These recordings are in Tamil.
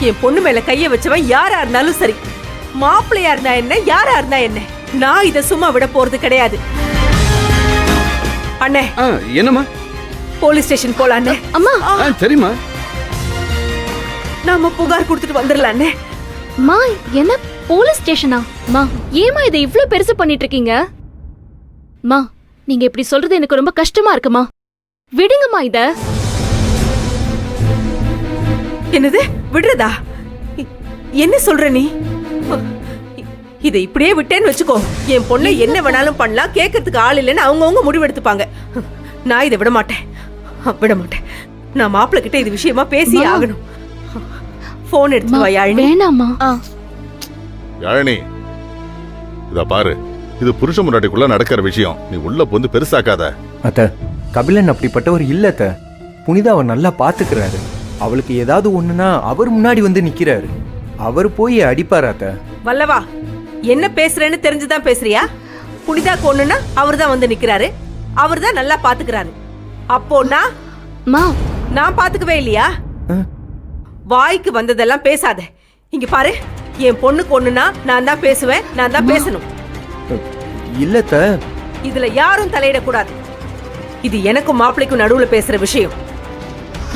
என் பொண்ணு மேல கைய வச்சவன் யாரா இருந்தாலும் சரி, மாப்பிள்ளையா இருந்தா என்ன, யாரா இருந்தா என்ன, நான் இத சும்மா விட போறது கிடையாது. அண்ணே, என்னம்மா? போலீஸ் ஸ்டேஷன் போலாம் அண்ணே. அம்மா சரிம்மா, நாம புகார் கொடுத்துட்டு வந்துடலாம் அண்ணே. மா என்ன போலீஸ் ஸ்டேஷனா? மா ஏமா இதை இவ்ளோ பெருசு பண்ணிட்டு இருக்கீங்க? மா நீங்க இப்படி சொல்றது எனக்கு ரொம்ப கஷ்டமா இருக்குமா. விடுங்கம்மா இத. என்னது விடுறதா? என்ன சொல்ற நீ? இதை இப்படியே விட்டேன்னு வச்சுக்கோ, என் பொண்ணை என்ன வேணாலும் பண்ணலாம், கேட்கறதுக்கு ஆள் இல்லைன்னு அவங்கவுங்க முடிவெடுத்துப்பாங்க. நான் இதை விட மாட்டேன், விட மாட்டேன். நான் மாப்பிள்ளை கிட்ட இது விஷயமா பேசி ஆகணும். போன் எடுத்து வா யாழினி. வேணாமா? யாழினி, இத பாரு, இது புருஷ முன்னாடிக்குள்ள நடக்கிற விஷயம். நீ உள்ள வந்து பெருசாக்காத. அத்த, கபிலன் அப்படிப்பட்டவர் இல்ல அத்த. புனிதா அவர் நல்லா பாத்துக்கிறாரு. அவளுக்கு ஏதாவது ஒண்ணுனா அவர் முன்னாடி வந்து நிக்கிறாரு. அவர் போய் அடிப்பாரு அத்த. வல்லவா, என்ன பேசுறேன்னு தெரிஞ்சுதான் பேசுறியா? புனிதாக்கு ஒண்ணுன்னா அவர் தான் வந்து நிக்கிறாரு, அவர் தான் நல்லா பாத்துக்கிறாரு. அப்போ நான் பாத்துக்கவே இல்லையா? வாய்க்கு வந்ததெல்லாம் பேசாத. இங்க பாரு, என் பொண்ணுக்கு ஒண்ணுனா நான் தான் பேசுவேன், நான் தான் பேசணும். இல்லத்த, இதுல யாரும் தலையிடக்கூடாது. இது எனக்கும் மாப்பிள்ளைக்கும் நடுவுல பேசுற விஷயம்.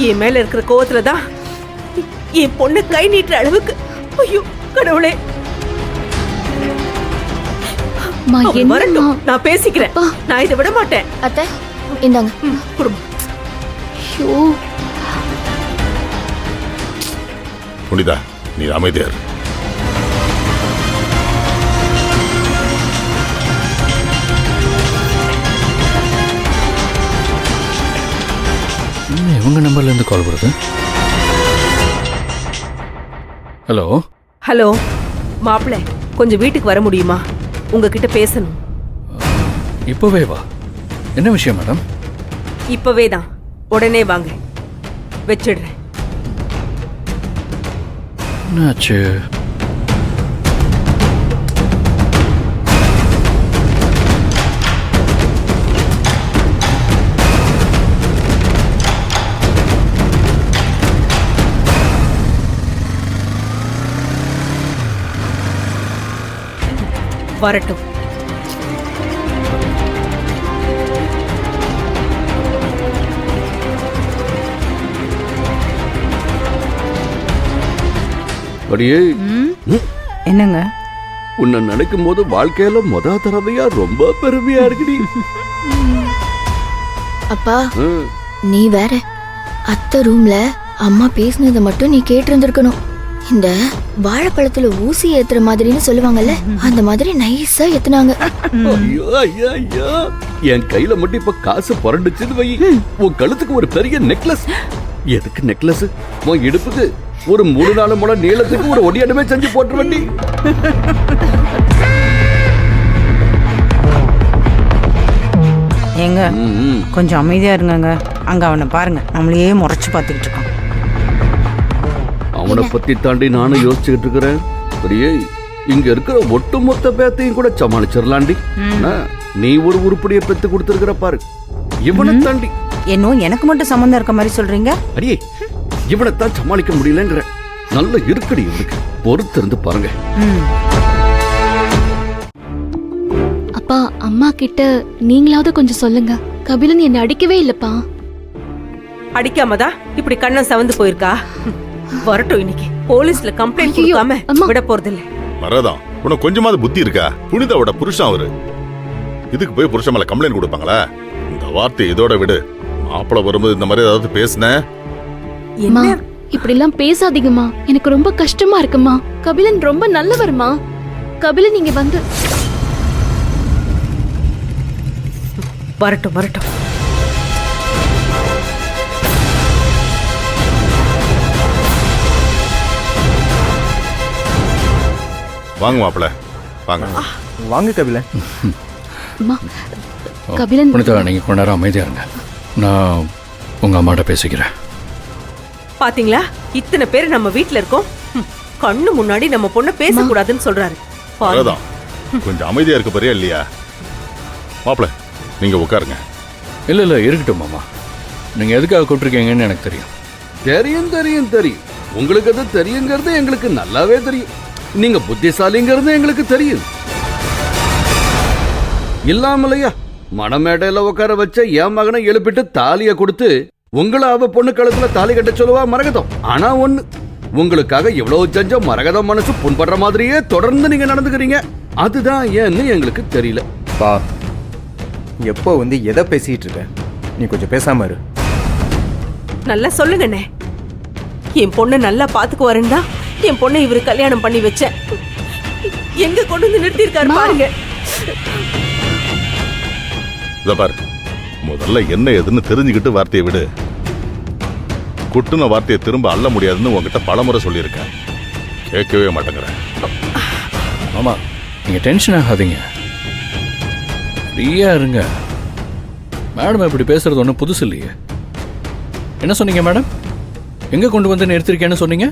என் மேல இருக்கிற கோவத்துல தான் என் பொண்ணு கை நீட்டுற அளவுக்கு. ஐயோ கடவுளே, வரட்டும், நான் பேசிக்கிறேன். நான் இதை விட மாட்டேன். அத்தை இந்தாங்க குடும்பம். புனிதா, நீ அமைதியார். இவங்க நம்பர்ல இருந்து கால் வருது. ஹலோ ஹலோ மாப்பிள்ளை, கொஞ்சம் வீட்டுக்கு வர முடியுமா? உங்ககிட்ட பேசணும். இப்பவே வா. என்ன விஷயம் மேடம்? இப்பவே தான், உடனே வாங்க. வச்சிடுறேன். என்னாச்சு? வரட்டும். அடியே, என்னங்க? உன்னை நினைக்கும் போது வாழ்க்கையில முத தடவையா ரொம்ப பெருமையா இருக்குடி. அப்பா, நீ வேற அத்தை ரூம்ல அம்மா பேசினதை மட்டும் நீ கேட்டு இருந்திருக்கணும். இந்த வாழைப்பழத்துல ஊசி ஏத்துற மாதிரின்னு சொல்லுவாங்கல்ல, அந்த மாதிரி நைஸா ஏத்துனாங்க. ஐயோ ஐயா ஐயா, என் கையில மட்டும் இப்ப காசு புரண்டுச்சுன்னு வை. உன் கழுத்துக்கு ஒரு பெரிய நெக்லஸ். எதுக்கு நெக்லஸ்? உன் இடுப்புக்கு ஒரு 3-4 முழம் நீளத்துக்கு ஒரு ஒடியாடுமே செஞ்சு போட்டு வண்டி. ஏங்க கொஞ்சம் அமைதியா இருங்க. அங்க அவனை பாருங்க, நம்மளையே முறைச்சு பார்த்துக்கிட்டு இருக்கான். அவனை பத்தி தாண்டி நானும் யோசிச்சுக்கிட்டு இருக்கிறேன். அப்படியே இங்க இருக்கிற ஒட்டுமொத்த பேத்தையும் கூட சமாளிச்சிடலாண்டி. நீ ஒரு உருப்படியை பெத்து கொடுத்துருக்கிற பாரு. இவனை தாண்டி இன்னும் எனக்கு மட்டும் சம்பந்தம் இருக்க மாதிரி சொல்றீங்க? அடியே, இவனைத்தான் சமாளிக்க முடியலங்கிற. நல்ல இருக்கடி இவனுக்கு. பொறுத்து இருந்து பாருங்க. அப்பா, அம்மா கிட்ட நீங்களாவது கொஞ்சம் சொல்லுங்க. கபிலன் என்ன அடிக்கவே இல்லப்பா. அடிக்காமதான் இப்படி கண்ணம் சவந்து போயிருக்கா? வரட்டும், இன்னைக்கு போலீஸ்ல கம்ப்ளைண்ட் கொடுக்காம விட போறதில்ல. வரதான், உனக்கு கொஞ்சமாவது புத்தி இருக்கா? புனிதாவோட புருஷன் அவரு. இதுக்கு போய் புருஷன் மேல கம்ப்ளைண்ட் கொடுப்பாங்களா? இந்த வார்த்தை இதோட விடு. மாப்பிள வரும்போது இந்த மாதிரி ஏதாவது பேசுன. இப்படி எல்லாம் பேசாதீங்கம்மா, எனக்கு ரொம்ப கஷ்டமா இருக்குமா. கபிலன் ரொம்ப நல்லவர்மா. கபிலன் இங்க வந்து வரட்டும் வரட்டும். வாங்க மாப்பிள, வாங்க. வாங்க கபிலன். கபிலன், நீங்க கொஞ்ச நேரம் அமைதியா இருங்க. நான் உங்க அம்மாட்ட பேசிக்கிறேன். பாத்தீங்களா, இத்தனை பேர் நம்ம வீட்டுல இருக்கோம், கண்ணு முன்னாடி நம்ம பொண்ண பேசக்கூடாதுன்னு சொல்றாரு. வரதான், கொஞ்சம் அமைதியா இருக்க போறியா இல்லையா? மாப்பிள, நீங்க உட்காருங்க. இல்ல இல்ல இருக்கட்டும் மாமா. நீங்க எதுக்காக கூப்பிட்டுருக்கீங்கன்னு எனக்கு தெரியும். தெரியும் தெரியும் தெரியும். உங்களுக்கு அது தெரியுங்கிறது எங்களுக்கு நல்லாவே தெரியும். நீங்க புத்திசாலிங்கிறது எங்களுக்கு தெரியும். இல்லாமலையா மணமேடையில உட்கார வச்ச என் மகனை எழுப்பிட்டு தாலிய கொடுத்து உங்களை அவ பொண்ணு கழுத்துல தாலி கட்ட சொல்லுவா மரகதம். ஆனா ஒண்ணு, உங்களுக்காக எவ்வளவு செஞ்ச மரகதம் மனசு புண்படுற மாதிரியே தொடர்ந்து நீங்க நடந்துக்கிறீங்க. அதுதான் ஏன்னு எங்களுக்கு தெரியல. பா, எப்போ வந்து எதை பேசிட்டு இருக்க? நீ கொஞ்சம் பேசாம இரு. நல்லா சொல்லுங்கண்ணே. என் பொண்ணை நல்லா பாத்துக்குவாருன்னா என் பொண்ணை இவரு கல்யாணம் பண்ணி வச்சேன். எங்க கொண்டு வந்து நிறுத்திருக்காரு பாருங்க. இத பாரு, முதல்ல என்ன எதுன்னு தெரிஞ்சுக்கிட்டு வார்த்தையை விடு. குட்டுன வார்த்தையை திரும்ப அள்ள முடியாதுன்னு உங்ககிட்ட பலமுறை சொல்லியிருக்கேன். கேட்கவே மாட்டேங்கிறேன். ஆமா, நீங்க டென்ஷன் ஆகாதீங்க, ஃப்ரீயா இருங்க. மேடம் இப்படி பேசுறது ஒன்றும் புதுசு இல்லையே. என்ன சொன்னீங்க மேடம்? எங்க கொண்டு வந்து நிறுத்திருக்கேன்னு சொன்னீங்க?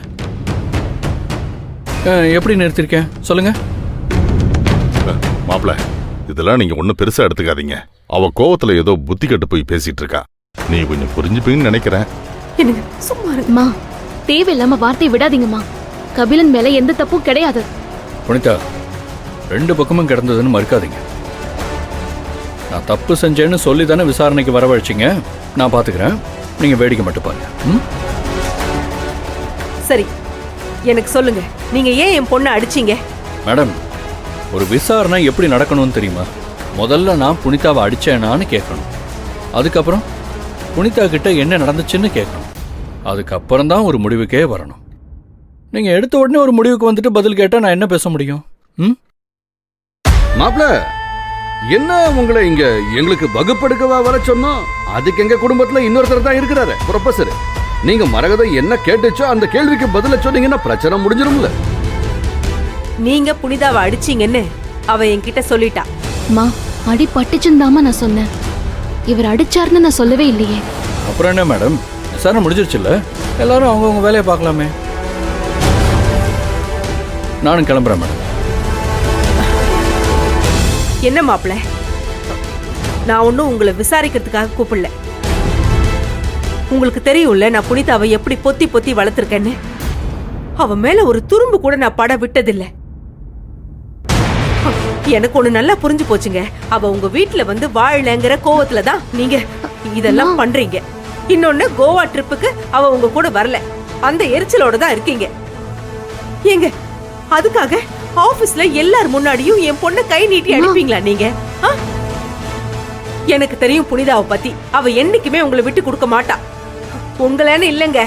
எப்படி நிறுத்திருக்கேன் சொல்லுங்க. மாப்பிள்ள, இதெல்லாம் நீங்க ஒன்னும் பெருசா எடுத்துக்காதீங்க. அவ கோவத்துல ஏதோ புத்தி கட்டு போய் பேசிட்டு இருக்கா. நீ கொஞ்சம் புரிஞ்சுப்பீங்கன்னு நினைக்கிறேன். எனக்கு சும்மா இருக்கு. அம்மா, தேவையில்லாம வார்த்தையை விடாதீங்கம்மா. கபிலன் மேல எந்த தப்பும் கிடையாது. புனிதா, ரெண்டு பக்கமும் கிடந்ததுன்னு மறுக்காதீங்க. நான் தப்பு செஞ்சேன்னு சொல்லி தானே விசாரணைக்கு வரவழைச்சிங்க. நான் பாத்துக்கிறேன், நீங்க வேடிக்கை மட்டும் பாருங்க. சரி, எனக்கு சொல்லுங்க, நீங்க ஏன் என் பொண்ணை அடிச்சீங்க? மேடம், ஒரு விசாரணை எப்படி நடக்கணும்னு தெரியுமா? முதல்ல நான் புனிதாவை அடிச்சேனான்னு கேட்கணும். அதுக்கப்புறம் புனிதா கிட்ட என்ன நடந்துச்சுன்னு கேட்கணும். அதுக்கப்புறம் தான் ஒரு முடிவுக்கே வரணும். நீங்க எடுத்த உடனே ஒரு முடிவுக்கு வந்துட்டு பதில் கேட்டா நான் என்ன பேச முடியும்? மாப்ள, என்ன உங்களை இங்க எங்களுக்கு வகுப்படுக்கவா வர சொன்னோம்? அதுக்கு எங்க குடும்பத்துல இன்னொருத்தர் தான் இருக்கிறாரு, ப்ரொஃபசர். நீங்க மரகதம் என்ன கேட்டுச்சோ அந்த கேள்விக்கு பதில சொன்னீங்கன்னா பிரச்சனை முடிஞ்சிரும்ல. நீங்க புனிதாவை அடிச்சீங்கன்னு அவ என்கிட்ட சொல்லிட்டா. மா, அடி பட்டுச்சுன்னு நான் சொன்னேன். இவர் அடிச்சாருன்னு நான் சொல்லவே இல்லையே. அப்புறம் என்ன மேடம், விசாரணை முடிஞ்சிருச்சுல்ல, எல்லாரும் அவங்கவுங்க வேலையை பார்க்கலாமே. நானும் கிளம்புறேன் மேடம். என்ன மாப்பிள்ள, நான் ஒன்னும் உங்களை விசாரிக்கிறதுக்காக கூப்பிடல. உங்களுக்கு தெரியும்ல நான் புனிதாவை எப்படி பொத்தி பொத்தி வளர்த்திருக்கேன்னு. அவ மேல ஒரு துரும்பு கூட நான் பட விட்டதில்லை. எனக்கு ஒண்ணு நல்லா புரிஞ்சு போச்சுங்க. அவ உங்க வீட்டுல வந்து வாழலைங்கிற கோவத்துல தான் நீங்க இதெல்லாம் பண்றீங்க. இன்னொன்னு, கோவா ட்ரிப்புக்கு அவ உங்க கூட வரல, அந்த எரிச்சலோட தான் இருக்கீங்க. ஏங்க, அதுக்காக ஆபீஸ்ல எல்லார் முன்னாடியும் என் பொண்ணை கை நீட்டி அடிப்பீங்களா நீங்க? எனக்கு தெரியும் புனிதாவை பத்தி. அவ என்னைக்குமே உங்களை விட்டு கொடுக்க மாட்டா. உங்களேன்னு இல்லங்க,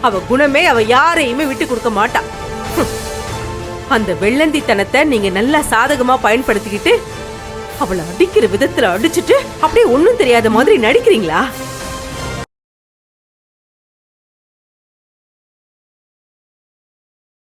அவ குணமே அவ யாரையுமே விட்டு கொடுக்க மாட்டா. அந்த வெள்ளந்தித்தனத்தை நீங்க நல்லா சாதகமா பயன்படுத்திக்கிட்டு அவளை அடிக்கிற விதத்துல அடிச்சுட்டு அப்படியே ஒண்ணும் தெரியாத மாதிரி நடிக்கிறீங்களா?